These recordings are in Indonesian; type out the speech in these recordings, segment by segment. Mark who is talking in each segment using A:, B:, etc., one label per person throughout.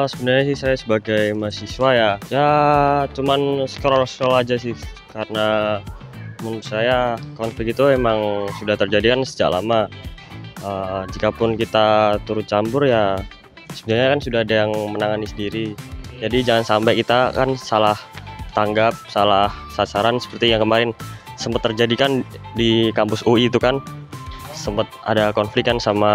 A: Sebenarnya sih saya sebagai mahasiswa ya cuman scroll-scroll aja sih, karena menurut saya konflik itu emang sudah terjadi kan sejak lama. Jikapun kita turut campur ya sebenarnya kan sudah ada yang menangani sendiri. Jadi jangan sampai kita kan salah tanggap, salah sasaran seperti yang kemarin sempat terjadi kan di kampus UI itu kan sempat ada konflik kan sama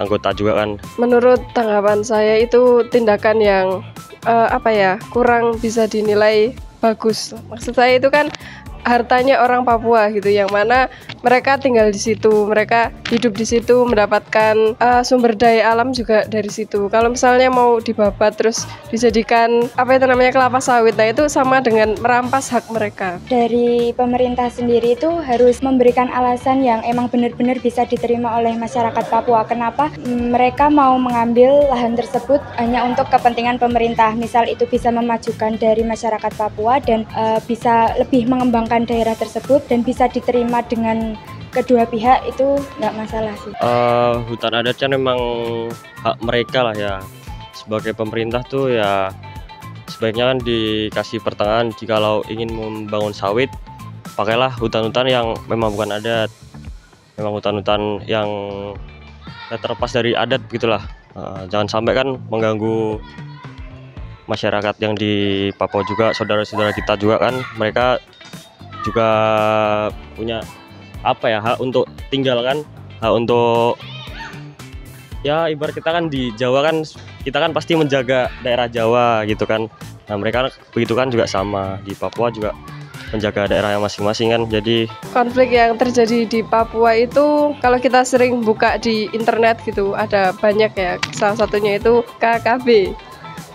A: anggota juga kan.
B: Menurut tanggapan saya itu tindakan yang kurang bisa dinilai bagus. Maksud saya itu kan hartanya orang Papua gitu, yang mana mereka tinggal di situ, mereka hidup di situ, mendapatkan sumber daya alam juga dari situ. Kalau misalnya mau dibabat terus dijadikan kelapa sawit, nah itu sama dengan merampas hak mereka.
C: Dari pemerintah sendiri itu harus memberikan alasan yang emang benar-benar bisa diterima oleh masyarakat Papua. Kenapa mereka mau mengambil lahan tersebut hanya untuk kepentingan pemerintah. Misal itu bisa memajukan dari masyarakat Papua dan bisa lebih mengembangkan daerah tersebut dan bisa diterima dengan kedua pihak, itu nggak masalah sih.
A: Hutan adat kan memang hak mereka lah ya. Sebagai pemerintah tuh ya sebaiknya kan dikasih pertengahan. Jikalau ingin membangun sawit, pakailah hutan-hutan yang memang bukan adat, memang hutan-hutan yang terlepas dari adat begitulah. Jangan sampai kan mengganggu masyarakat yang di Papua juga, saudara-saudara kita juga kan, mereka juga punya hak untuk tinggal kan, hak untuk ya ibarat kita kan di Jawa kan, kita kan pasti menjaga daerah Jawa gitu kan. Nah mereka begitu kan juga sama di Papua juga menjaga daerah yang masing-masing kan. Jadi
B: konflik yang terjadi di Papua itu kalau kita sering buka di internet gitu ada banyak ya, salah satunya itu KKB.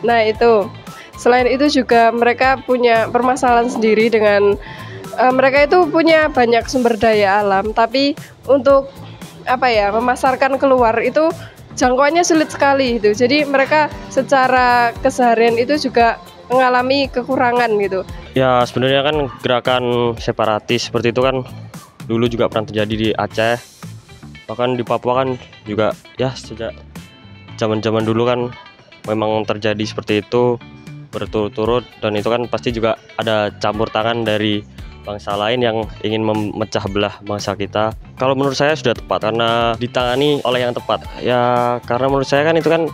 B: Nah itu selain itu juga mereka punya permasalahan sendiri dengan mereka itu punya banyak sumber daya alam, tapi untuk memasarkan keluar itu jangkauannya sulit sekali gitu. Jadi mereka secara keseharian itu juga mengalami kekurangan gitu.
A: ya sebenarnya kan gerakan separatis seperti itu kan dulu juga pernah terjadi di Aceh, bahkan di Papua kan juga ya sejak zaman-zaman dulu kan memang terjadi seperti itu berturut-turut, dan itu kan pasti juga ada campur tangan dari bangsa lain yang ingin memecah belah bangsa kita. Kalau menurut saya sudah tepat karena ditangani oleh yang tepat. Ya karena menurut saya kan itu kan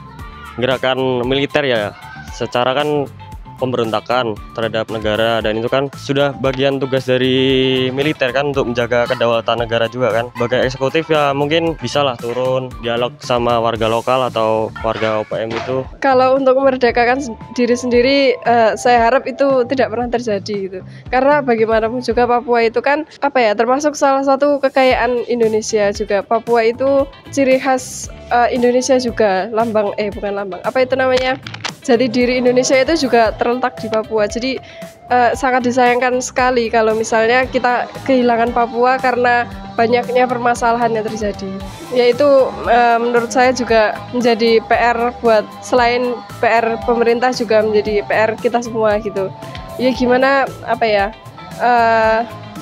A: gerakan militer ya, secara kan pemberontakan terhadap negara, dan itu kan sudah bagian tugas dari militer kan untuk menjaga kedaulatan negara juga kan. Sebagai eksekutif ya mungkin bisalah turun dialog sama warga lokal atau warga OPM itu.
B: Kalau untuk memerdekakan diri sendiri, saya harap itu tidak pernah terjadi gitu. Karena bagaimanapun juga Papua itu kan termasuk salah satu kekayaan Indonesia juga. Papua itu ciri khas Indonesia juga, jati diri Indonesia itu juga terletak di Papua. Jadi sangat disayangkan sekali kalau misalnya kita kehilangan Papua karena banyaknya permasalahan yang terjadi. Yaitu menurut saya juga menjadi PR buat, selain PR pemerintah juga menjadi PR kita semua gitu. Ya gimana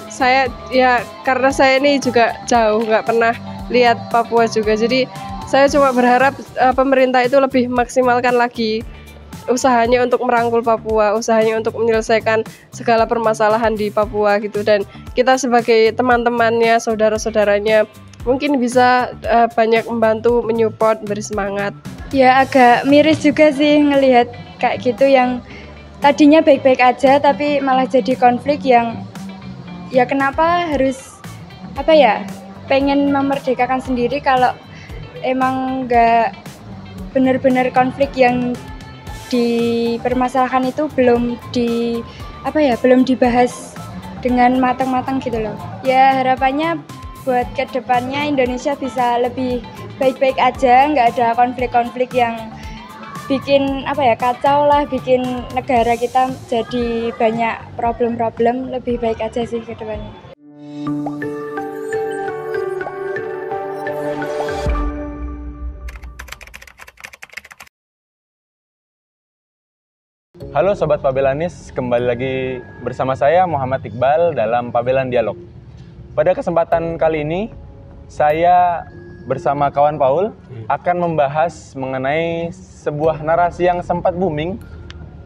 B: saya ya karena saya ini juga jauh nggak pernah lihat Papua juga. Jadi saya cuma berharap pemerintah itu lebih maksimalkan lagi usahanya untuk merangkul Papua, usahanya untuk menyelesaikan segala permasalahan di Papua gitu. Dan kita sebagai teman-temannya, saudara-saudaranya mungkin bisa banyak membantu, menyupport, beri semangat.
C: Ya agak miris juga sih ngelihat kayak gitu, yang tadinya baik-baik aja tapi malah jadi konflik yang ya kenapa harus pengen memerdekakan sendiri kalau emang nggak benar-benar konflik yang dipermasalahkan itu belum dibahas dengan matang-matang gitu loh. Ya harapannya buat kedepannya Indonesia bisa lebih baik-baik aja, nggak ada konflik-konflik yang bikin kacau lah, bikin negara kita jadi banyak problem-problem. Lebih baik aja sih kedepannya.
D: Halo Sobat Pabelanis, kembali lagi bersama saya Muhammad Iqbal dalam Pabelan Dialog. Pada kesempatan kali ini, saya bersama kawan Paul akan membahas mengenai sebuah narasi yang sempat booming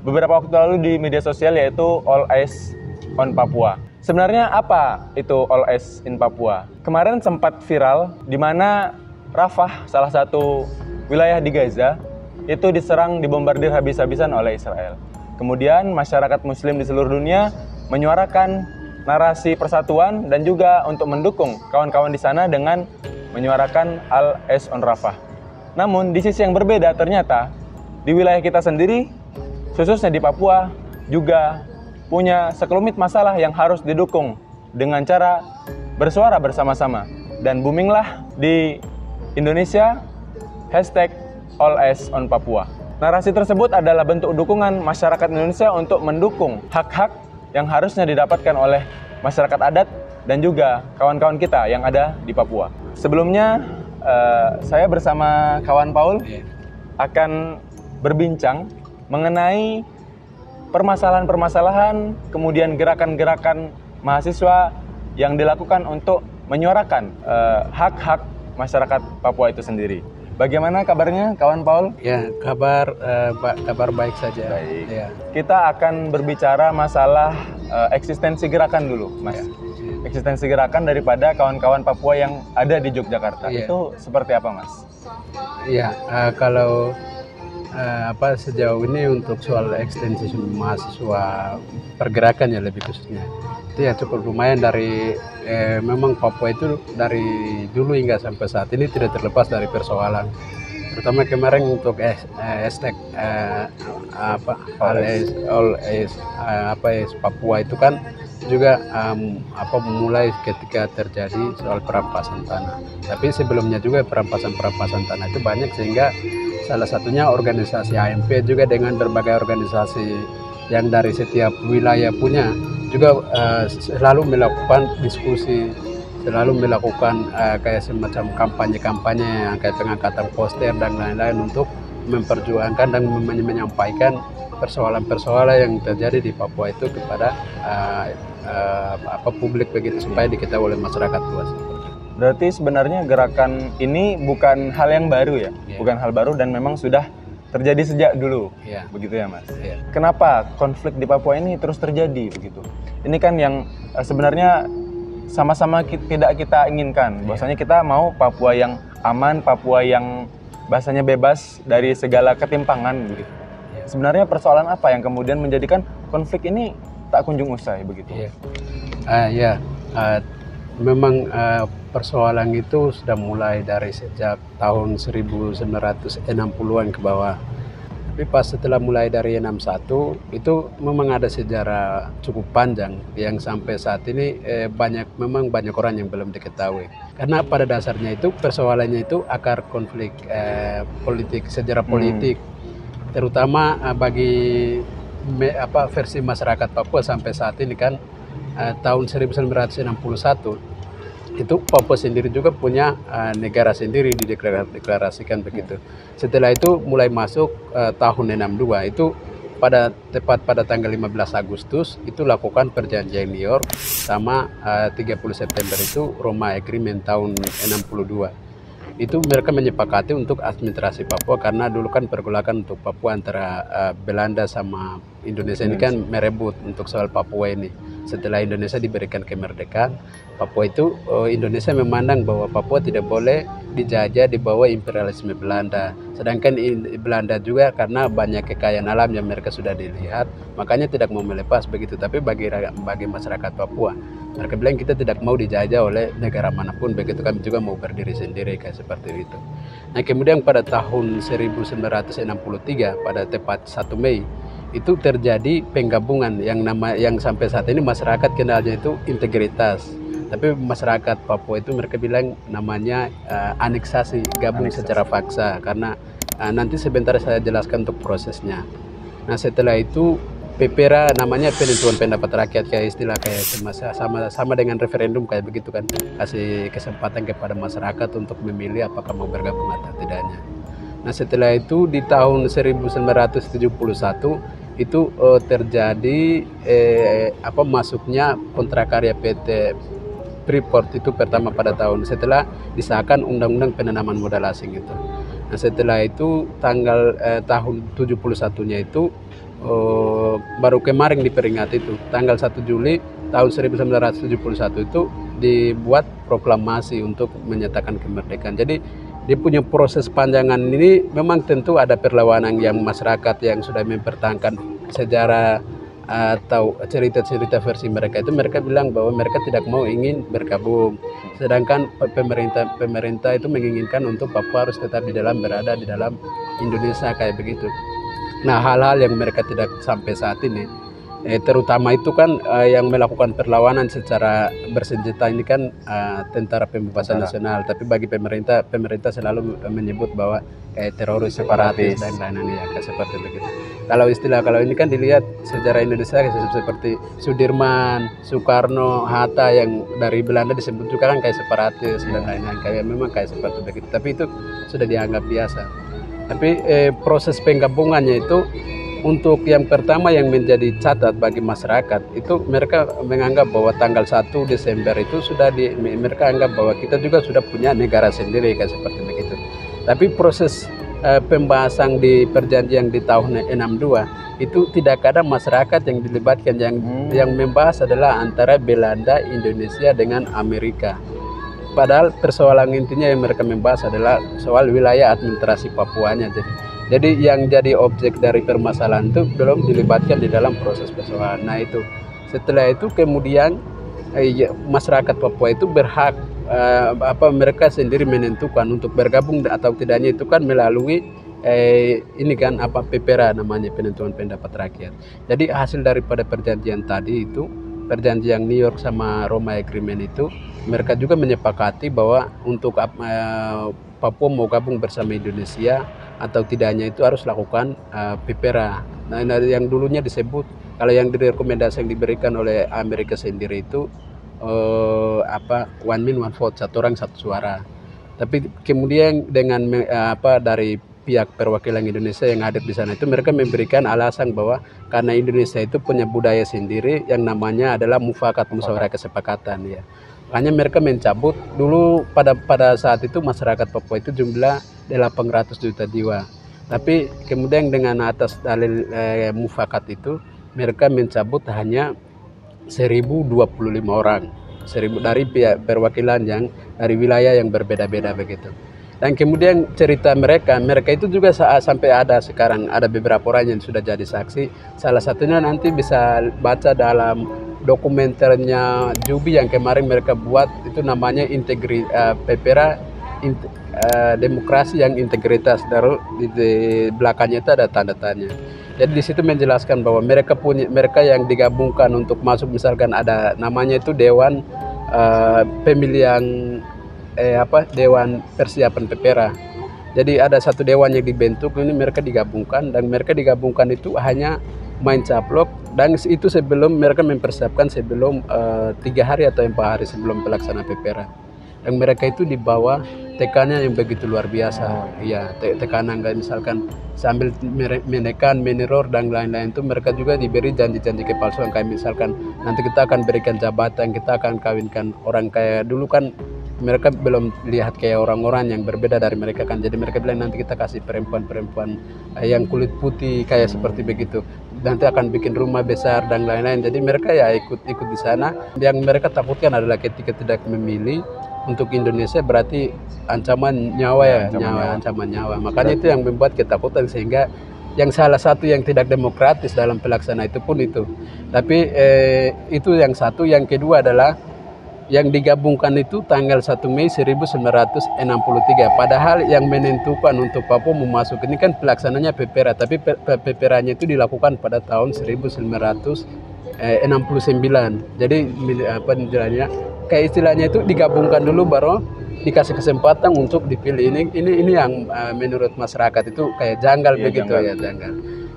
D: beberapa waktu lalu di media sosial, yaitu All Eyes on Papua. Sebenarnya apa itu All Eyes in Papua? Kemarin sempat viral di mana Rafah, salah satu wilayah di Gaza, itu diserang, dibombardir habis-habisan oleh Israel. Kemudian masyarakat muslim di seluruh dunia menyuarakan narasi persatuan dan juga untuk mendukung kawan-kawan di sana dengan menyuarakan All Eyes on Rafah. Namun di sisi yang berbeda ternyata di wilayah kita sendiri, khususnya di Papua, juga punya sekelumit masalah yang harus didukung dengan cara bersuara bersama-sama. Dan boominglah di Indonesia hashtag All Eyes on Papua. Narasi tersebut adalah bentuk dukungan masyarakat Indonesia untuk mendukung hak-hak yang harusnya didapatkan oleh masyarakat adat dan juga kawan-kawan kita yang ada di Papua. Sebelumnya, saya bersama kawan Paul akan berbincang mengenai permasalahan-permasalahan, kemudian gerakan-gerakan mahasiswa yang dilakukan untuk menyuarakan hak-hak masyarakat Papua itu sendiri. Bagaimana kabarnya kawan Paul?
E: Ya, kabar baik saja.
D: Baik.
E: Ya.
D: Kita akan berbicara masalah eksistensi gerakan dulu, Mas.
E: Ya.
D: Eksistensi gerakan daripada kawan-kawan Papua yang ada di Yogyakarta.
E: Ya.
D: Itu seperti apa, Mas?
E: Ya, kalau sejauh ini untuk soal ekstensi mahasiswa pergerakan ya lebih khususnya, itu ya cukup lumayan dari memang Papua itu dari dulu hingga sampai saat ini tidak terlepas dari persoalan, terutama kemarin untuk hashtag All Eyes Papua itu kan juga mulai ketika terjadi soal perampasan tanah. Tapi sebelumnya juga perampasan tanah itu banyak, sehingga salah satunya organisasi AMP juga dengan berbagai organisasi yang dari setiap wilayah punya juga selalu melakukan diskusi, selalu melakukan kayak semacam kampanye-kampanye yang kayak pengangkatan poster dan lain-lain untuk memperjuangkan dan menyampaikan persoalan-persoalan yang terjadi di Papua itu kepada publik begitu, supaya diketahui oleh masyarakat luas.
D: Berarti sebenarnya gerakan ini bukan hal yang baru ya? Bukan hal baru dan memang sudah terjadi sejak dulu, begitu ya Mas? Kenapa konflik di Papua ini terus terjadi begitu? Ini kan yang sebenarnya sama-sama tidak kita inginkan. Bahwasanya kita mau Papua yang aman, Papua yang bahasanya bebas dari segala ketimpangan begitu. Sebenarnya persoalan apa yang kemudian menjadikan konflik ini tak kunjung usai begitu?
E: Memang persoalan itu sudah mulai dari sejak tahun 1960-an ke bawah. Tapi pas setelah mulai dari 61 itu memang ada sejarah cukup panjang yang sampai saat ini memang banyak orang yang belum diketahui. Karena pada dasarnya itu persoalannya itu akar konflik politik, sejarah politik, terutama bagi versi masyarakat Papua sampai saat ini kan. Tahun 1961 itu Papua sendiri juga punya negara sendiri, dideklarasikan begitu. Setelah itu mulai masuk tahun 62 itu tepat pada tanggal 15 Agustus itu lakukan perjanjian New York, sama 30 September itu Roma Agreement tahun 62. Itu mereka menyepakati untuk administrasi Papua, karena dulu kan pergolakan untuk Papua antara Belanda sama Indonesia ini kan merebut untuk soal Papua ini. Setelah Indonesia diberikan kemerdekaan, Papua itu Indonesia memandang bahwa Papua tidak boleh dijajah di bawah imperialisme Belanda. Sedangkan Belanda juga karena banyak kekayaan alam yang mereka sudah dilihat, makanya tidak mau melepas begitu. Tapi bagi masyarakat Papua, mereka bilang kita tidak mau dijajah oleh negara manapun begitu, kami juga mau berdiri sendiri kayak seperti itu. Nah kemudian pada tahun 1963 pada tepat 1 Mei itu terjadi penggabungan yang sampai saat ini masyarakat kenalnya itu integritas. Tapi masyarakat Papua itu mereka bilang namanya aneksasi, gabung secara paksa, karena nanti sebentar saya jelaskan untuk prosesnya. Nah setelah itu PPRA namanya penentuan pendapat rakyat, kayak istilah kayak sama dengan referendum kayak begitu kan, kasih kesempatan kepada masyarakat untuk memilih apakah mau bergabung atau tidaknya. Nah setelah itu di tahun 1971 itu terjadi masuknya kontrak karya PT Freeport itu pertama pada tahun setelah disahkan Undang-Undang Penanaman Modal Asing itu. Nah, setelah itu tanggal tahun 71-nya itu baru kemarin diperingati itu tanggal 1 Juli tahun 1971 itu dibuat proklamasi untuk menyatakan kemerdekaan. Jadi dia punya proses panjangan ini memang tentu ada perlawanan yang masyarakat yang sudah mempertahankan sejarah atau cerita-cerita versi mereka itu, mereka bilang bahwa mereka tidak mau ingin bergabung, sedangkan pemerintah itu menginginkan untuk Papua harus tetap berada di dalam Indonesia kayak begitu. Nah, hal-hal yang mereka tidak sampai saat ini, terutama itu kan yang melakukan perlawanan secara bersenjata ini kan Tentara Pembebasan Nasional, tapi bagi pemerintah selalu menyebut bahwa kayak teroris, separatis dan lain-lain ya, kayak seperti begitu. Kalau ini kan dilihat sejarah Indonesia seperti Sudirman, Soekarno, Hatta yang dari Belanda disebut juga kan kayak separatis dan lain-lain, kayak memang kayak seperti begitu. Tapi itu sudah dianggap biasa. Tapi proses penggabungannya itu untuk yang pertama yang menjadi catat bagi masyarakat itu mereka menganggap bahwa tanggal 1 Desember itu sudah mereka anggap bahwa kita juga sudah punya negara sendiri kayak seperti begitu. Tapi proses pembahasan di perjanjian di tahun 62 itu tidak ada masyarakat yang dilibatkan, yang membahas adalah antara Belanda, Indonesia dengan Amerika. Padahal persoalan intinya yang mereka membahas adalah soal wilayah administrasi Papuanya. Jadi yang jadi objek dari permasalahan itu belum dilibatkan di dalam proses persoalan. Nah itu setelah itu kemudian masyarakat Papua itu berhak mereka sendiri menentukan untuk bergabung atau tidaknya itu kan melalui ini kan PPRA namanya, penentuan pendapat rakyat. Jadi hasil daripada perjanjian tadi itu, perjanjian New York sama Roma Agreement itu, mereka juga menyepakati bahwa untuk Papua mau gabung bersama Indonesia atau tidaknya itu harus lakukan PPRA. Nah, yang dulunya disebut, kalau yang direkomendasi yang diberikan oleh Amerika sendiri itu one man one vote, satu orang satu suara. Tapi kemudian dengan dari pihak perwakilan Indonesia yang hadir di sana itu, mereka memberikan alasan bahwa karena Indonesia itu punya budaya sendiri yang namanya adalah mufakat, musyawarah kesepakatan ya. Hanya mereka mencabut dulu pada saat itu masyarakat Papua itu jumlah 800 juta jiwa. Tapi kemudian dengan atas dalil mufakat itu mereka mencabut hanya 1025 orang, 1000 dari pihak perwakilan yang dari wilayah yang berbeda-beda begitu. Dan kemudian cerita mereka itu juga sampai ada sekarang ada beberapa orang yang sudah jadi saksi. Salah satunya nanti bisa baca dalam dokumenternya Jubi yang kemarin mereka buat, itu namanya PPRA demokrasi yang integritas. Di belakangnya itu ada tanda tanya. Jadi di situ menjelaskan bahwa mereka yang digabungkan untuk masuk, misalkan ada namanya itu Dewan Pemilihan Dewan Persiapan PPRA. Jadi ada satu dewan yang dibentuk, ini mereka digabungkan, dan mereka digabungkan itu hanya main caplok, dan itu sebelum mereka mempersiapkan sebelum 3 hari atau 4 hari sebelum pelaksanaan PPRA. Dan mereka itu di bawah tekannya yang begitu luar biasa, ya tekanan kayak misalkan sambil menekan, meneror dan lain-lain itu, mereka juga diberi janji-janji kepalsuan kayak misalkan nanti kita akan berikan jabatan, kita akan kawinkan orang kayak dulu kan mereka belum lihat kayak orang-orang yang berbeda dari mereka kan, jadi mereka bilang nanti kita kasih perempuan-perempuan yang kulit putih kayak seperti begitu, nanti akan bikin rumah besar dan lain-lain. Jadi mereka ya ikut di sana. Yang mereka takutkan adalah ketika tidak memilih untuk Indonesia berarti ancaman nyawa, ancaman nyawa. Makanya itu yang membuat ketakutan, sehingga yang salah satu yang tidak demokratis dalam pelaksana itu pun itu. Tapi itu yang satu. Yang kedua adalah yang digabungkan itu tanggal 1 Mei 1963. Padahal yang menentukan untuk Papua mau masuk ini kan pelaksananya PPRA, tapi PPRA-nya itu dilakukan pada tahun 1969. Jadi kayak istilahnya itu digabungkan dulu baru dikasih kesempatan untuk dipilih. Ini yang menurut masyarakat itu kayak janggal begitu janggal. Ya janggal.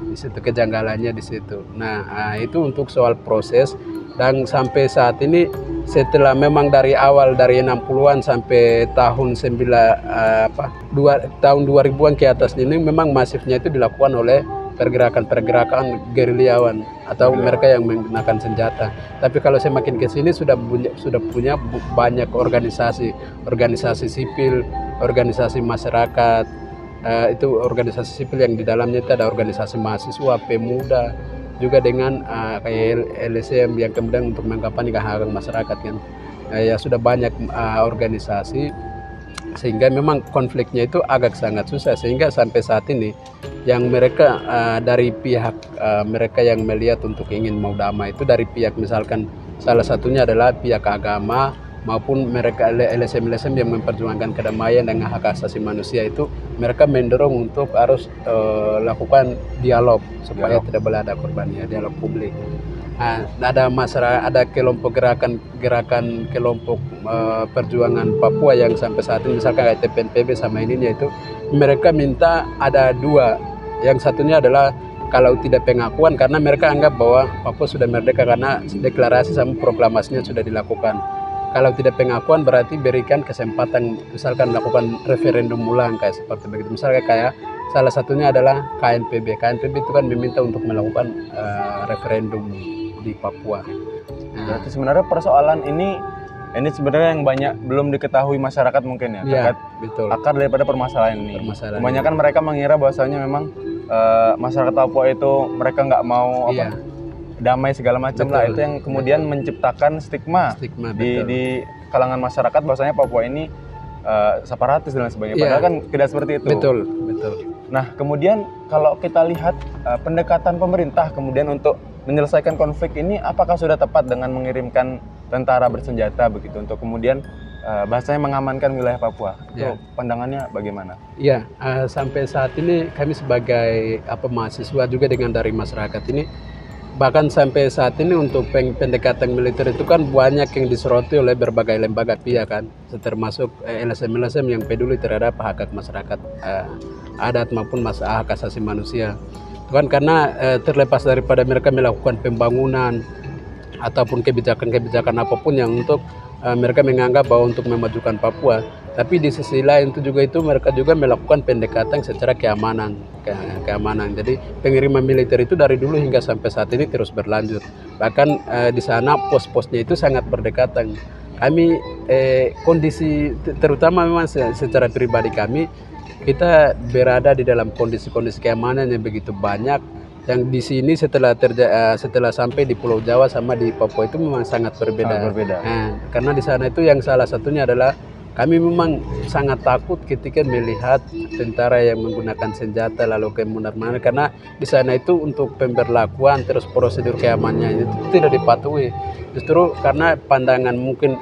E: Di situ kejanggalannya di situ. Nah, itu untuk soal proses. Dan sampai saat ini setelah memang dari awal dari 60-an sampai tahun 2000-an ke atas ini memang masifnya itu dilakukan oleh pergerakan gerilyawan atau mereka yang menggunakan senjata. Tapi kalau semakin ke sini sudah punya banyak organisasi sipil, organisasi masyarakat. Itu organisasi sipil yang di dalamnya itu ada organisasi mahasiswa, pemuda, juga dengan kayak LSM yang kemudian untuk mengkampanyekan hak masyarakat kan. Ya sudah banyak organisasi, sehingga memang konfliknya itu agak sangat susah, sehingga sampai saat ini yang mereka dari pihak mereka yang melihat untuk ingin mau damai itu dari pihak, misalkan salah satunya adalah pihak agama maupun mereka LSM yang memperjuangkan kedamaian dan hak asasi manusia, itu mereka mendorong untuk harus lakukan dialog supaya tidak boleh ada korban, ya, dialog publik. Ada masyarakat, ada kelompok gerakan kelompok perjuangan Papua yang sampai saat ini misalkan kayak TPNPB sama ininya itu mereka minta ada dua. Yang satunya adalah kalau tidak pengakuan, karena mereka anggap bahwa Papua sudah merdeka karena deklarasi sama proklamasinya sudah dilakukan. Kalau tidak pengakuan berarti berikan kesempatan misalkan melakukan referendum ulang kayak seperti begitu. Misalnya kayak salah satunya adalah KNPB. KNPB itu kan meminta untuk melakukan referendum di Papua.
D: Berarti sebenarnya persoalan ini sebenarnya yang banyak belum diketahui masyarakat mungkin ya, terkait
E: betul.
D: akar daripada permasalahan ini. Kebanyakan mereka mengira bahwasanya memang masyarakat Papua itu mereka nggak mau damai segala macam lah, itu yang kemudian menciptakan stigma di kalangan masyarakat bahwasanya Papua ini separatis dan sebagainya. Padahal kan tidak seperti itu.
E: Betul.
D: Nah, kemudian kalau kita lihat pendekatan pemerintah kemudian untuk menyelesaikan konflik ini, apakah sudah tepat dengan mengirimkan tentara bersenjata begitu untuk kemudian bahasanya mengamankan wilayah Papua? Itu pandangannya bagaimana?
E: Iya, sampai saat ini kami sebagai mahasiswa juga dengan dari masyarakat ini, bahkan sampai saat ini untuk pendekatan militer itu kan banyak yang disoroti oleh berbagai lembaga pihak kan, termasuk LSM yang peduli terhadap hak masyarakat adat maupun hak asasi manusia. Itu kan karena terlepas daripada mereka melakukan pembangunan ataupun kebijakan apapun yang untuk mereka menganggap bahwa untuk memajukan Papua, tapi di sisi lain itu mereka juga melakukan pendekatan secara keamanan. Jadi pengiriman militer itu dari dulu hingga sampai saat ini terus berlanjut. Bahkan di sana pos-posnya itu sangat berdekatan. Kami kondisi terutama memang secara pribadi kami, kita berada di dalam kondisi keamanan yang begitu banyak. Yang di sini setelah sampai di Pulau Jawa sama di Papua itu memang sangat berbeda. Karena di sana itu yang salah satunya adalah kami memang sangat takut ketika melihat tentara yang menggunakan senjata lalu kemudian karena di sana itu untuk pemberlakuan terus prosedur keamanannya itu tidak dipatuhi. Justru karena pandangan mungkin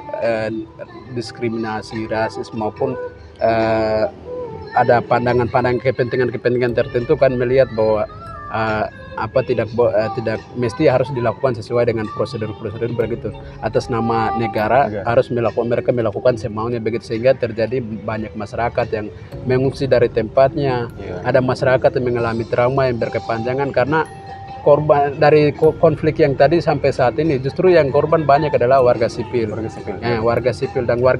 E: diskriminasi, rasis maupun ada pandangan-pandangan kepentingan tertentu kan melihat bahwa tidak mesti harus dilakukan sesuai dengan prosedur begitu atas nama negara harus mereka melakukan semaunya begitu, sehingga terjadi banyak masyarakat yang mengungsi dari tempatnya. Ada masyarakat yang mengalami trauma yang berkepanjangan karena korban dari konflik yang tadi sampai saat ini. Justru yang korban banyak adalah warga sipil. Warga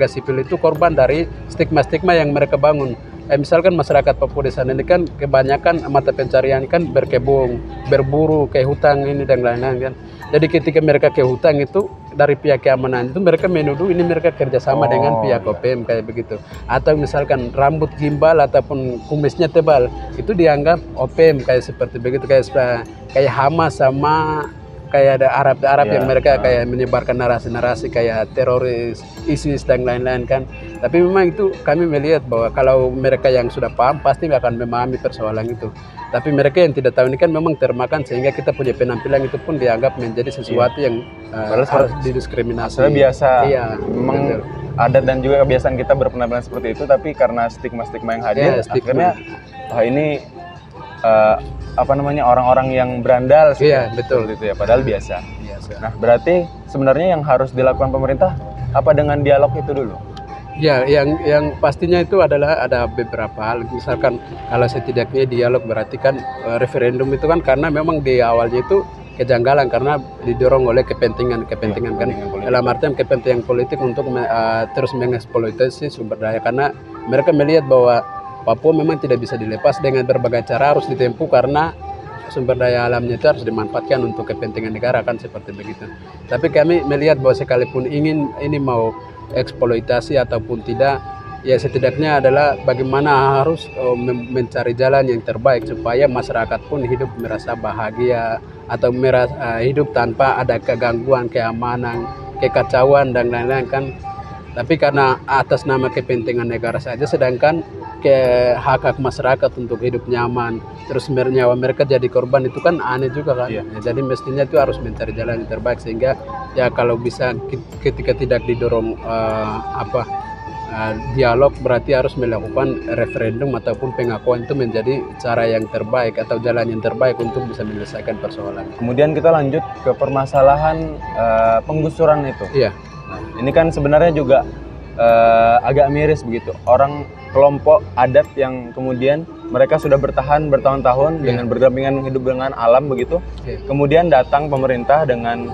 E: sipil itu korban dari stigma yang mereka bangun. Misalkan masyarakat Papua di sana ini kan kebanyakan mata pencarian kan berkebun, berburu, ke hutan ini dan lain-lain kan. Jadi ketika mereka ke hutan itu dari pihak keamanan itu mereka menuduh ini mereka kerjasama dengan pihak OPM kayak begitu. Atau misalkan rambut gimbal ataupun kumisnya tebal itu dianggap OPM kayak seperti begitu, kayak Hamas sama kayak ada Arab yang mereka kayak menyebarkan narasi kayak teroris ISIS dan lain-lain kan. Tapi memang itu kami melihat bahwa kalau mereka yang sudah paham pasti akan memahami persoalan itu. Tapi mereka yang tidak tahu ini kan memang termakan, sehingga kita punya penampilan itu pun dianggap menjadi sesuatu yang harus didiskriminasi.
D: Biasa. Memang adat dan juga kebiasaan kita berpenampilan seperti itu, tapi karena stigma yang hadir akhirnya ini orang-orang yang berandal sih.
E: Betul
D: itu ya, padahal biasa. Nah, berarti sebenarnya yang harus dilakukan pemerintah apa dengan dialog itu dulu?
E: Yang pastinya itu adalah ada beberapa hal. Misalkan kalau setidaknya dialog berarti kan referendum itu kan karena memang di awalnya itu kejanggalan karena didorong oleh kepentingan kan. Dalam artian kepentingan politik untuk terus mengeksploitasi sumber daya, karena mereka melihat bahwa Papua memang tidak bisa dilepas dengan berbagai cara harus ditempuh karena sumber daya alamnya itu harus dimanfaatkan untuk kepentingan negara kan seperti begitu. Tapi kami melihat bahwa sekalipun ingin ini mau eksploitasi ataupun tidak, ya setidaknya adalah bagaimana harus mencari jalan yang terbaik supaya masyarakat pun hidup merasa bahagia atau merasa hidup tanpa ada kegangguan, keamanan, kekacauan dan lain-lain kan. Tapi karena atas nama kepentingan negara saja, sedangkan hak-hak masyarakat untuk hidup nyaman, terus nyawa mereka jadi korban, itu kan aneh juga kan.
D: Iya.
E: Ya, jadi mestinya itu harus mencari jalan yang terbaik, sehingga ya kalau bisa ketika tidak didorong dialog, berarti harus melakukan referendum ataupun pengakuan, itu menjadi cara yang terbaik atau jalan yang terbaik untuk bisa menyelesaikan persoalan.
D: Kemudian kita lanjut ke permasalahan penggusuran itu.
E: Iya.
D: Nah, ini kan sebenarnya juga agak miris begitu. Orang kelompok adat yang kemudian mereka sudah bertahan bertahun-tahun dengan berdampingan hidup dengan alam begitu. Kemudian datang pemerintah dengan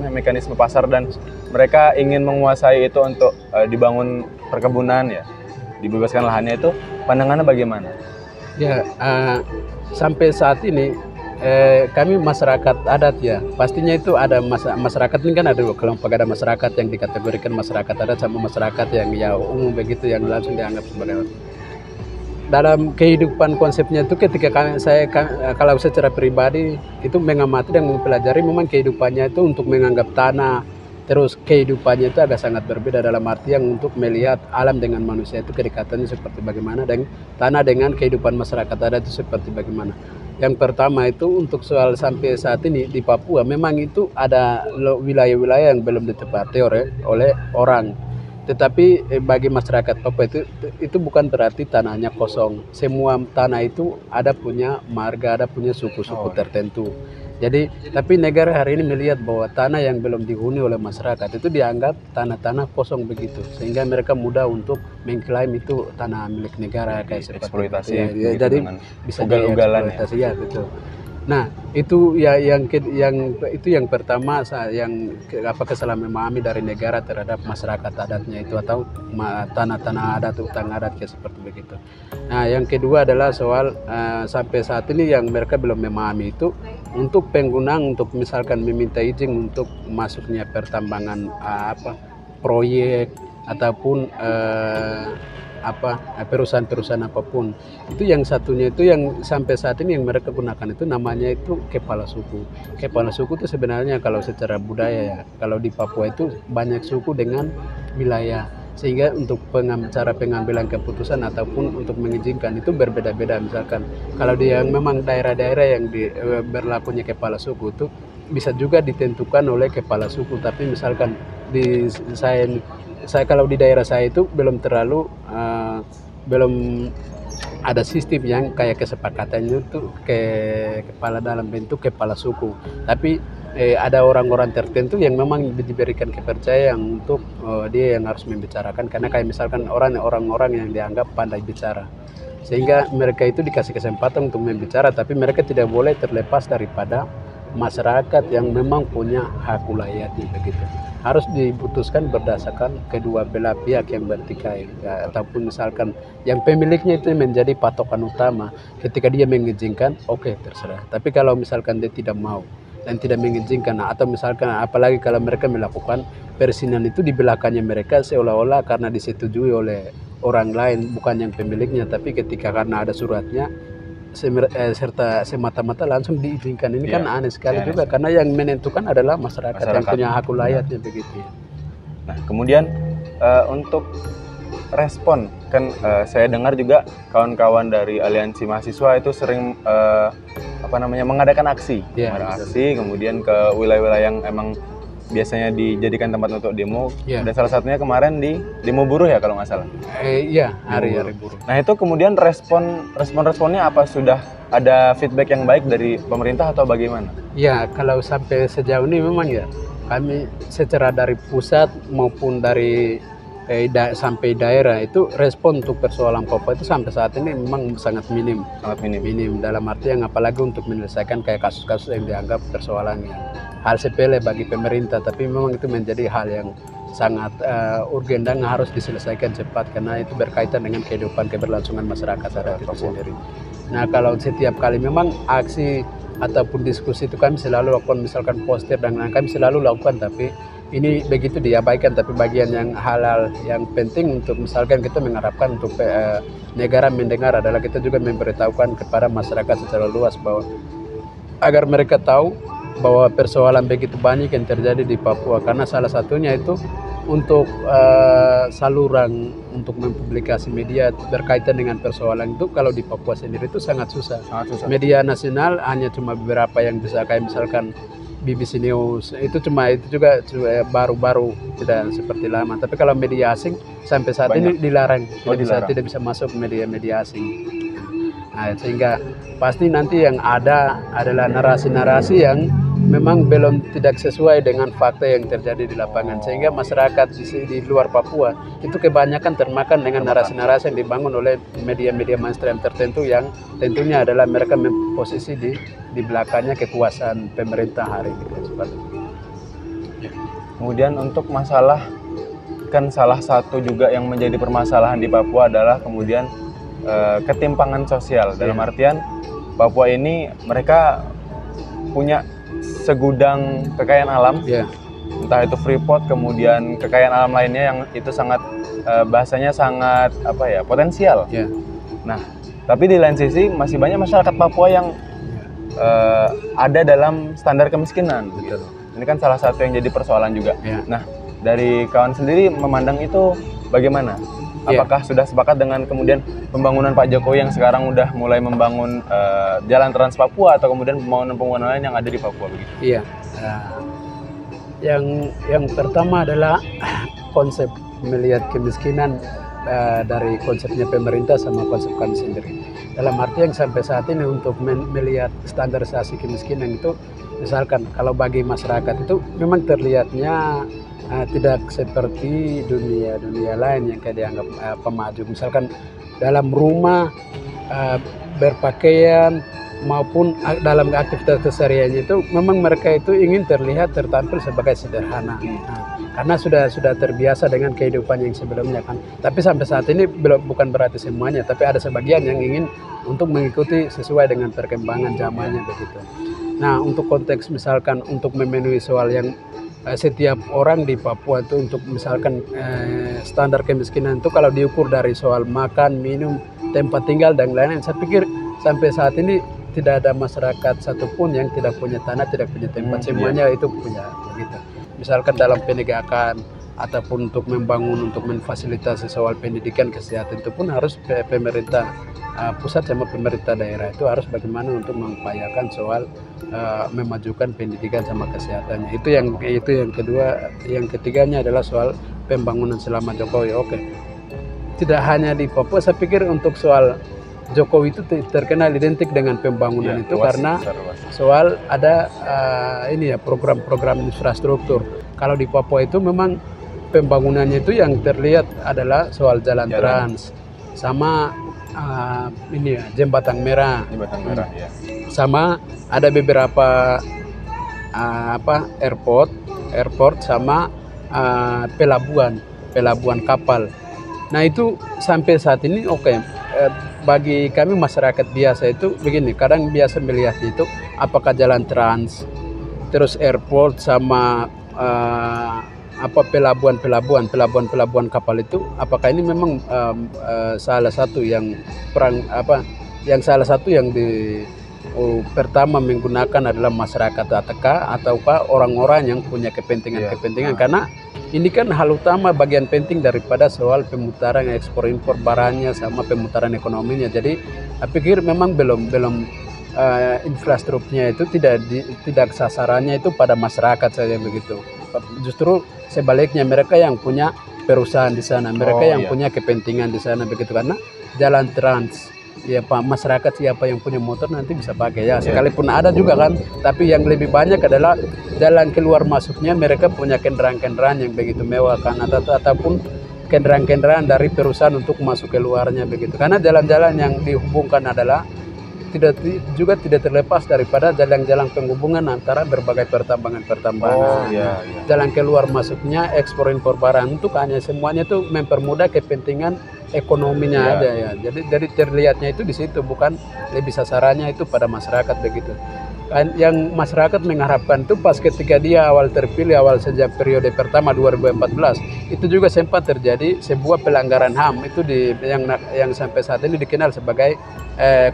D: mekanisme pasar dan mereka ingin menguasai itu untuk dibangun perkebunan ya, dibebaskan lahannya itu. Pandangannya bagaimana?
E: Ya, sampai saat ini kami masyarakat adat ya, pastinya itu ada masyarakat ini kan ada dua kelompok, ada masyarakat yang dikategorikan masyarakat adat sama masyarakat yang ya umum begitu, yang langsung dianggap sebagai. Dalam kehidupan konsepnya itu ketika kalau secara pribadi itu mengamati dan mempelajari, memang kehidupannya itu untuk menganggap tanah, terus kehidupannya itu agak sangat berbeda dalam artian untuk melihat alam dengan manusia itu kedekatannya seperti bagaimana, dan tanah dengan kehidupan masyarakat adat itu seperti bagaimana. Yang pertama itu untuk soal sampai saat ini di Papua memang itu ada wilayah-wilayah yang belum ditempati oleh orang. Tetapi bagi masyarakat Papua itu bukan berarti tanahnya kosong. Semua tanah itu ada punya marga, ada punya suku-suku tertentu. Jadi, tapi negara hari ini melihat bahwa tanah yang belum dihuni oleh masyarakat itu dianggap tanah-tanah kosong begitu, sehingga mereka mudah untuk mengklaim itu tanah milik negara kayak seperti
D: eksploitasi.
E: Ya, jadi bisa
D: ugal-ugalan
E: eksploitasi ya betul. Nah, itu yang pertama yang kesalahan memahami dari negara terhadap masyarakat adatnya itu atau tanah-tanah adat, utang adat kayak seperti begitu. Nah, yang kedua adalah soal sampai saat ini yang mereka belum memahami itu untuk penggunaan, untuk misalkan meminta izin untuk masuknya pertambangan proyek ataupun perusahaan-perusahaan apapun, itu yang satunya itu yang sampai saat ini yang mereka gunakan itu namanya itu kepala suku. Kepala suku itu sebenarnya kalau secara budaya ya, kalau di Papua itu banyak suku dengan wilayah, sehingga untuk cara pengambilan keputusan ataupun untuk mengizinkan itu berbeda-beda. Misalkan kalau dia memang daerah-daerah yang berlakunya kepala suku itu bisa juga ditentukan oleh kepala suku, tapi misalkan saya kalau di daerah saya itu belum ada sistem yang kayak kesepakatannya itu kepala dalam bentuk kepala suku, tapi ada orang-orang tertentu yang memang diberikan kepercayaan untuk dia yang harus membicarakan, karena kayak misalkan orang-orang yang dianggap pandai bicara, sehingga mereka itu dikasih kesempatan untuk membicara, tapi mereka tidak boleh terlepas daripada masyarakat yang memang punya hak wilayahnya begitu. Harus diputuskan berdasarkan kedua belah pihak yang bertikai ya, ataupun misalkan yang pemiliknya itu menjadi patokan utama. Ketika dia mengizinkan, oke, terserah. Tapi kalau misalkan dia tidak mau dan tidak mengizinkan, atau misalkan apalagi kalau mereka melakukan persinan itu di belakangnya mereka, seolah-olah karena disetujui oleh orang lain bukan yang pemiliknya, tapi ketika karena ada suratnya serta semata-mata langsung diizinkan, ini kan aneh sekali juga, karena yang menentukan adalah masyarakat yang punya hak wilayahnya begitu.
D: Nah, kemudian untuk respon kan saya dengar juga kawan-kawan dari aliansi mahasiswa itu sering mengadakan aksi, kemudian ke wilayah-wilayah yang emang biasanya dijadikan tempat untuk demo, dan salah satunya kemarin di demo buruh ya kalau nggak salah.
E: Iya, hari buruh.
D: Nah, itu kemudian responnya apa? Sudah ada feedback yang baik dari pemerintah atau bagaimana?
E: Ya, kalau sampai sejauh ini memang ya kami secara dari pusat maupun dari sampai daerah itu respon untuk persoalan Papua itu sampai saat ini memang sangat minim. Minim dalam arti yang apalagi untuk menyelesaikan kayak kasus-kasus yang dianggap persoalannya hal sepele bagi pemerintah, tapi memang itu menjadi hal yang sangat urgen dan harus diselesaikan cepat, karena itu berkaitan dengan kehidupan keberlangsungan masyarakat adat itu sendiri. Nah kalau setiap kali memang aksi ataupun diskusi itu kami selalu lakukan, misalkan poster dan lain-lain kami selalu lakukan, tapi ini begitu diabaikan. Tapi bagian yang halal yang penting untuk misalkan kita mengharapkan untuk negara mendengar adalah kita juga memberitahukan kepada masyarakat secara luas bahwa agar mereka tahu bahwa persoalan begitu banyak yang terjadi di Papua, karena salah satunya itu untuk saluran untuk mempublikasi media berkaitan dengan persoalan itu kalau di Papua sendiri itu sangat susah. Media nasional hanya cuma beberapa yang bisa, kayak misalkan BBC News itu juga baru-baru, tidak seperti lama. Tapi kalau media asing sampai saat ini dilarang, tidak bisa masuk media-media asing. Nah, sehingga pasti nanti yang ada adalah narasi-narasi yang memang belum tidak sesuai dengan fakta yang terjadi di lapangan, sehingga masyarakat di luar Papua itu kebanyakan termakan dengan narasi-narasi yang dibangun oleh media-media mainstream tertentu yang tentunya adalah mereka memposisi di belakangnya kekuasaan pemerintah hari ini. Seperti itu.
D: Kemudian untuk masalah, kan salah satu juga yang menjadi permasalahan di Papua adalah kemudian ketimpangan sosial. Dalam artian Papua ini mereka punya segudang kekayaan alam, entah itu Freeport, kemudian kekayaan alam lainnya yang itu sangat bahasanya sangat potensial. Nah, tapi di lain sisi masih banyak masyarakat Papua yang ada dalam standar kemiskinan. Gitu. Ini kan salah satu yang jadi persoalan juga. Nah, dari kawan sendiri memandang itu bagaimana? Apakah sudah sepakat dengan kemudian pembangunan Pak Jokowi yang sekarang udah mulai membangun jalan Trans Papua atau kemudian pembangunan lain yang ada di Papua begitu?
E: Iya. Yang pertama adalah konsep melihat kemiskinan dari konsepnya pemerintah sama konsep kami sendiri. Dalam arti yang sampai saat ini untuk melihat standarisasi kemiskinan itu, misalkan kalau bagi masyarakat itu memang terlihatnya tidak seperti dunia lain yang kayak dianggap pemaju. Misalkan dalam rumah, berpakaian maupun dalam aktivitas kesehariannya itu memang mereka itu ingin tertampil sebagai sederhana. Karena sudah terbiasa dengan kehidupan yang sebelumnya kan. Tapi sampai saat ini bukan berarti semuanya, tapi ada sebagian yang ingin untuk mengikuti sesuai dengan perkembangan zamannya begitu. Nah, untuk konteks misalkan untuk memenuhi soal yang setiap orang di Papua itu untuk misalkan standar kemiskinan itu kalau diukur dari soal makan, minum, tempat tinggal dan lain-lain, saya pikir sampai saat ini tidak ada masyarakat satupun yang tidak punya tanah, tidak punya tempat, semuanya itu punya begitu. Misalkan dalam penegakan ataupun untuk membangun, untuk memfasilitasi soal pendidikan, kesehatan itu pun harus pemerintah pusat sama pemerintah daerah itu harus bagaimana untuk mengupayakan soal memajukan pendidikan sama kesehatannya. Itu yang kedua. Yang ketiganya adalah soal pembangunan selama Jokowi. Tidak hanya di Papua, saya pikir untuk soal Jokowi itu terkenal identik dengan pembangunan itu karena soal ada program-program infrastruktur. Kalau di Papua itu memang pembangunannya itu yang terlihat adalah soal jalan trans sama jembatan merah. Sama ada beberapa airport sama pelabuhan kapal. Nah itu sampai saat ini bagi kami masyarakat biasa itu begini, kadang biasa melihat itu apakah jalan trans, terus airport sama pelabuhan kapal itu, apakah ini memang salah satu yang pertama menggunakan adalah masyarakat ATK ataukah orang-orang yang punya kepentingan karena ini kan hal utama, bagian penting daripada soal pemutaran ekspor impor barangnya sama pemutaran ekonominya. Jadi saya pikir memang belum infrastrukturnya itu tidak sasarannya itu pada masyarakat saja begitu. Justru sebaliknya mereka yang punya perusahaan di sana, mereka yang punya kepentingan di sana begitu, karena jalan trans masyarakat siapa yang punya motor nanti bisa pakai sekalipun ada juga kan, tapi yang lebih banyak adalah jalan keluar masuknya mereka punya kendaraan-kendaraan yang begitu mewah kan, ataupun kendaraan-kendaraan dari perusahaan untuk masuk keluarnya begitu, karena jalan-jalan yang dihubungkan adalah juga tidak terlepas daripada jalan-jalan penghubungan antara berbagai pertambangan. Jalan keluar masuknya, ekspor impor barang itu hanya semuanya itu mempermudah kepentingan ekonominya aja ya. Jadi dari terlihatnya itu di situ, bukan lebih sasarannya itu pada masyarakat begitu. Yang masyarakat mengharapkan itu pas ketika dia awal terpilih, awal sejak periode pertama 2014, itu juga sempat terjadi sebuah pelanggaran HAM itu yang sampai saat ini dikenal sebagai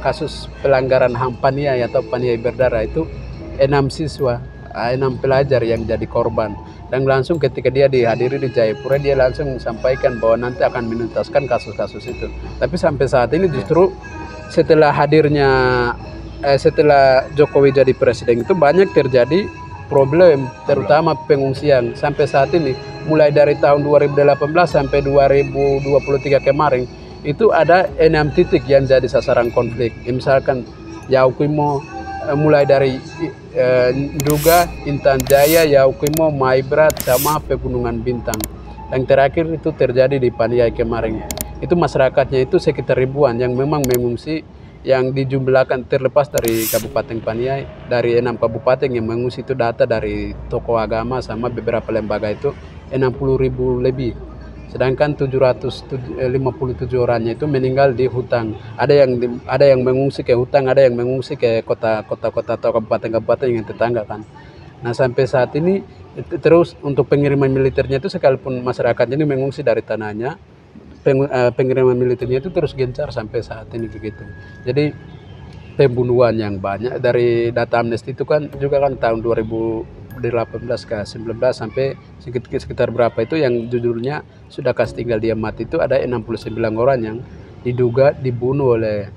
E: kasus pelanggaran HAM Paniai atau Paniai berdarah. Itu 6 siswa, 6 pelajar yang jadi korban, dan langsung ketika dia dihadiri di Jayapura dia langsung sampaikan bahwa nanti akan menuntaskan kasus-kasus itu. Tapi sampai saat ini justru setelah Jokowi jadi presiden itu banyak terjadi problem, terutama pengungsian. Sampai saat ini mulai dari tahun 2018 sampai 2023 kemarin itu ada 6 titik yang jadi sasaran konflik. Misalkan Yaukimo, mulai dari Nduga, Intan Jaya, Yaukimo, Maibrat, sama Pegunungan Bintang. Yang terakhir itu terjadi di Paniai kemarin. Itu masyarakatnya itu sekitar ribuan yang memang mengungsi, yang dijumlahkan terlepas dari Kabupaten Paniai, dari 6 kabupaten yang mengungsi itu data dari tokoh agama sama beberapa lembaga itu 60.000 lebih. Sedangkan 757 orangnya itu meninggal di hutan. Ada yang mengungsi ke hutan, ada yang mengungsi ke kota-kota atau kabupaten-kabupaten yang tetangga kan. Nah sampai saat ini terus untuk pengiriman militernya itu sekalipun masyarakat ini mengungsi dari tanahnya, pengiriman militernya itu terus gencar sampai saat ini begitu. Jadi pembunuhan yang banyak dari data Amnesty itu kan juga kan tahun 2018 ke 19 sampai sekitar berapa itu yang judulnya sudah kasih tinggal dia mati itu ada 69 orang yang diduga dibunuh oleh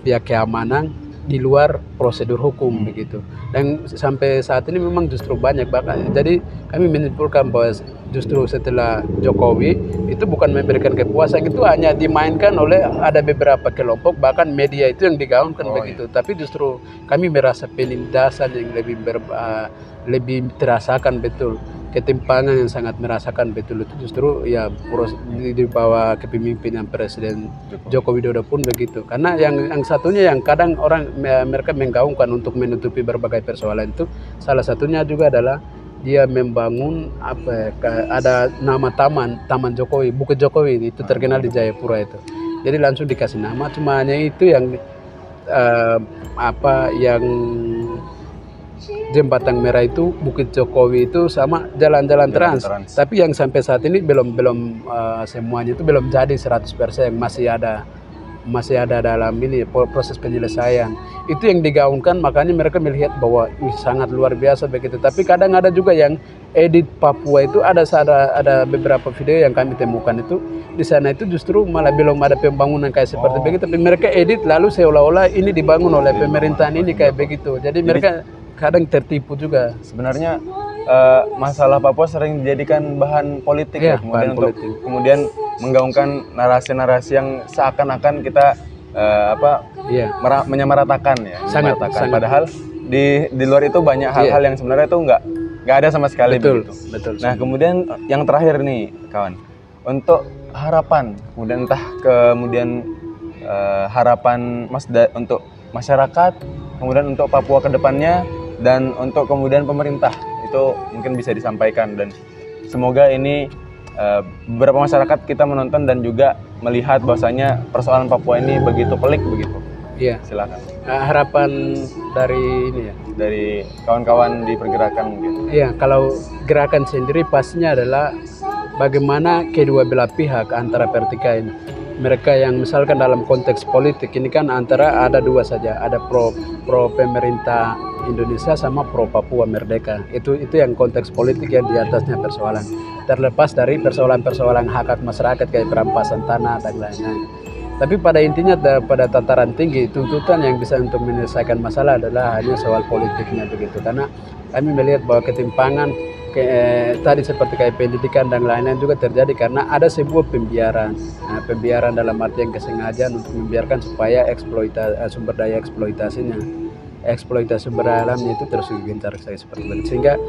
E: pihak keamanan di luar prosedur hukum begitu. Dan sampai saat ini memang justru banyak bahkan. Jadi kami menyimpulkan bahwa justru setelah Jokowi itu bukan memberikan kepuasan, itu hanya dimainkan oleh ada beberapa kelompok, bahkan media itu yang digaungkan begitu. Tapi justru kami merasa penindasan yang lebih terasakan betul, ketimpangan yang sangat merasakan betul itu justru ya di bawah kepemimpinan Presiden Joko Widodo pun begitu. Karena yang satunya yang kadang mereka menggaungkan untuk menutupi berbagai persoalan itu, salah satunya juga adalah dia membangun ada nama Taman Jokowi, Bukit Jokowi itu terkenal di Jayapura itu. Jadi langsung dikasih nama, cuma hanya itu yang yang Jembatan Merah itu, Bukit Jokowi itu sama jalan-jalan trans. Tapi yang sampai saat ini belum semuanya itu belum jadi 100%, masih ada dalam ini proses penyelesaian. Itu yang digaungkan, makanya mereka melihat bahwa sangat luar biasa begitu. Tapi kadang ada juga yang edit Papua itu, ada beberapa video yang kami temukan itu di sana itu justru malah belum ada pembangunan kayak seperti begitu. Tapi mereka edit lalu seolah-olah ini dibangun oleh pemerintahan ini kayak begitu. Jadi mereka kadang tertipu juga.
D: Sebenarnya masalah Papua sering dijadikan bahan politik kemudian menggaungkan narasi-narasi yang seakan-akan kita menyamaratakan ya.
E: Sangat.
D: Padahal di luar itu banyak hal-hal yang sebenarnya itu nggak ada sama sekali.
E: Betul.
D: Nah kemudian yang terakhir nih kawan, untuk harapan harapan untuk masyarakat, kemudian untuk Papua ke depannya, dan untuk kemudian pemerintah itu mungkin bisa disampaikan. Dan semoga ini beberapa masyarakat kita menonton dan juga melihat bahwasanya persoalan Papua ini begitu pelik begitu.
E: Iya.
D: Silakan.
E: Harapan dari ini ya,
D: dari kawan-kawan di pergerakan mungkin.
E: Iya, kalau gerakan sendiri pastinya adalah bagaimana kedua belah pihak antara vertika ini. Mereka yang misalkan dalam konteks politik ini kan antara ada dua saja, ada pro pemerintah Indonesia sama pro Papua Merdeka. Itu yang konteks politik yang di atasnya persoalan. Terlepas dari persoalan hak masyarakat kayak perampasan tanah dan lain-lain. Tapi pada intinya pada tataran tinggi tuntutan yang bisa untuk menyelesaikan masalah adalah hanya soal politiknya begitu. Karena kami melihat bahwa ketimpangan tadi seperti kayak pendidikan dan lain-lain juga terjadi karena ada sebuah pembiaran. Nah, pembiaran dalam artian kesengajaan untuk membiarkan supaya sumber daya eksploitasi sumber daya alamnya itu terus gencar seperti itu. Sehingga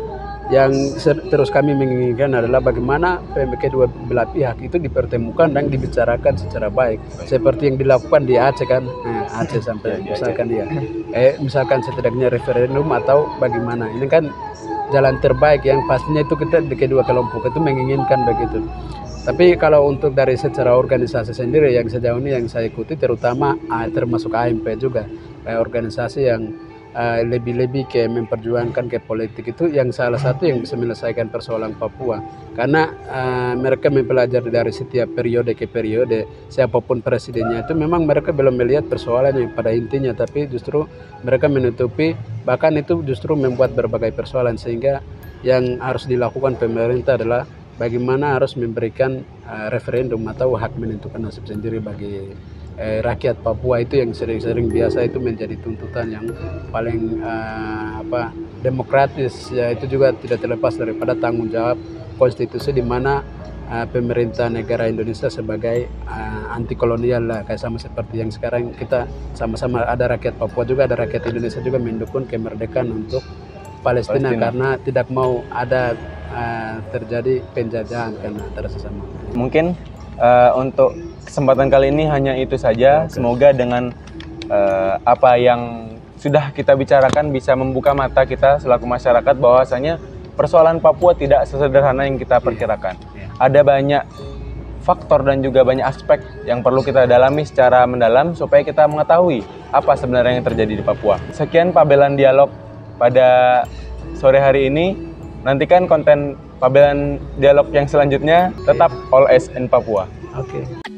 E: Yang terus kami menginginkan adalah bagaimana kedua belah pihak itu dipertemukan dan dibicarakan secara baik. Seperti yang dilakukan di Aceh kan, Aceh sampai misalkan misalkan setidaknya referendum atau bagaimana. Ini kan jalan terbaik yang pastinya itu kita di kedua kelompok itu menginginkan begitu. Tapi kalau untuk dari secara organisasi sendiri yang sejauh ini yang saya ikuti terutama termasuk AMP juga, organisasi yang lebih-lebih ke memperjuangkan ke politik itu yang salah satu yang bisa menyelesaikan persoalan Papua karena mereka mempelajari dari setiap periode ke periode siapapun presidennya itu memang mereka belum melihat persoalan yang pada intinya tapi justru mereka menutupi bahkan itu justru membuat berbagai persoalan sehingga yang harus dilakukan pemerintah adalah bagaimana harus memberikan referendum atau hak menentukan nasib sendiri bagi rakyat Papua itu yang sering-sering biasa itu menjadi tuntutan yang paling demokratis ya itu juga tidak terlepas daripada tanggung jawab konstitusi di mana pemerintah negara Indonesia sebagai anti kolonial lah kayak sama seperti yang sekarang kita sama-sama ada rakyat Papua juga ada rakyat Indonesia juga mendukung kemerdekaan untuk Palestina. Karena tidak mau ada terjadi penjajahan karena antara sesama.
D: Mungkin untuk kesempatan kali ini hanya itu saja. Semoga dengan apa yang sudah kita bicarakan bisa membuka mata kita selaku masyarakat bahwasanya persoalan Papua tidak sesederhana yang kita perkirakan. Ada banyak faktor dan juga banyak aspek yang perlu kita dalami secara mendalam supaya kita mengetahui apa sebenarnya yang terjadi di Papua. Sekian Pabelan Dialog pada sore hari ini. Nantikan konten Pabelan Dialog yang selanjutnya. Tetap all eyes in Papua.
E: Oke.